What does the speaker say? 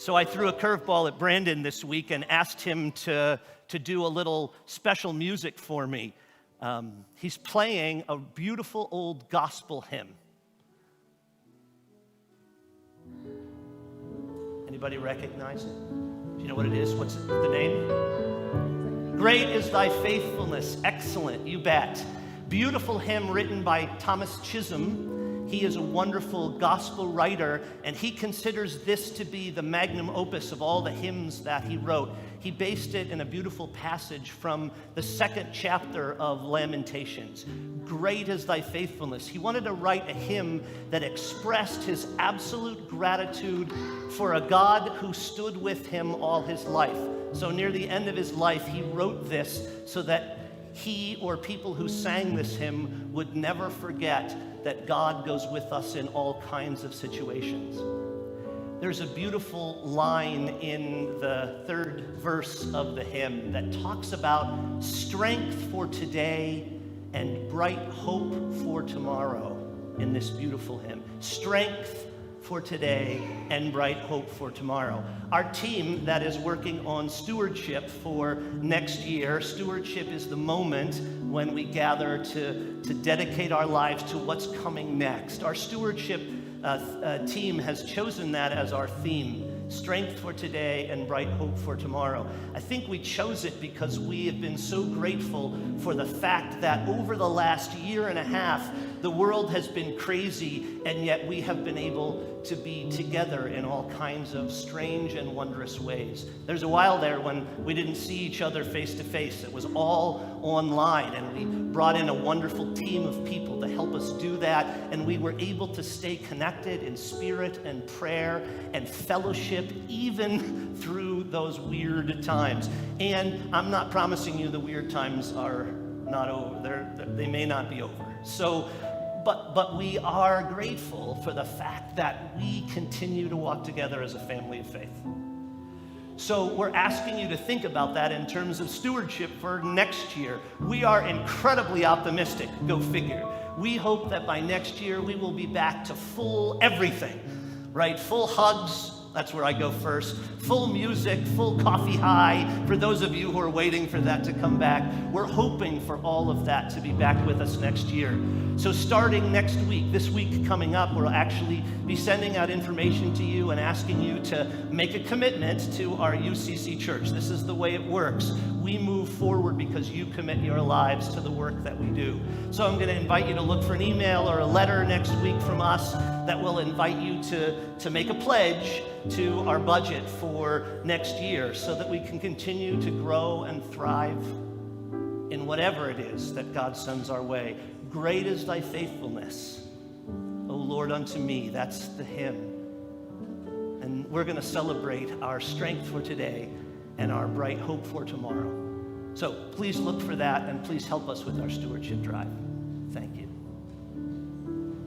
So I threw a curveball at Brandon this week and asked him to do a little special music for me. He's playing a beautiful old gospel hymn. Anybody recognize it? Do you know what it is? What's the name? Great is thy faithfulness. Excellent, you bet. Beautiful hymn written by Thomas Chisholm. He is a wonderful gospel writer, and he considers this to be the magnum opus of all the hymns that he wrote. He based it in a beautiful passage from the 2nd chapter of Lamentations. Great is thy faithfulness. He wanted to write a hymn that expressed his absolute gratitude for a God who stood with him all his life. So near the end of his life, he wrote this so that he or people who sang this hymn would never forget that God goes with us in all kinds of situations. There's a beautiful line in the 3rd verse of the hymn that talks about strength for today and bright hope for tomorrow in this beautiful hymn. Strength for today and bright hope for tomorrow. Our team that is working on stewardship for next year, stewardship is the moment when we gather to dedicate our lives to what's coming next. Our stewardship team has chosen that as our theme. Strength for today and bright hope for tomorrow. I think we chose it because we have been so grateful for the fact that over the last year and a half, the world has been crazy, and yet we have been able to be together in all kinds of strange and wondrous ways. There's a while there when we didn't see each other face to face. It was all online, and we brought in a wonderful team of people to help us do that, and we were able to stay connected in spirit and prayer and fellowship even through those weird times. And I'm not promising you the weird times are not over. They may not be over. But we are grateful for the fact that we continue to walk together as a family of faith. So we're asking you to think about that in terms of stewardship for next year. We are incredibly optimistic, go figure. We hope that by next year we will be back to full everything, right? Full hugs. That's where I go first. Full music, full coffee high. For those of you who are waiting for that to come back, we're hoping for all of that to be back with us next year. So starting next week, this week coming up, we'll actually be sending out information to you and asking you to make a commitment to our UCC church. This is the way it works. We move forward because you commit your lives to the work that we do. So I'm going to invite you to look for an email or a letter next week from us that will invite you to make a pledge to our budget for next year so that we can continue to grow and thrive in whatever it is that God sends our way. Great is thy faithfulness, O Lord, unto me. That's the hymn. And we're going to celebrate our strength for today and our bright hope for tomorrow. So please look for that, and please help us with our stewardship drive. Thank you.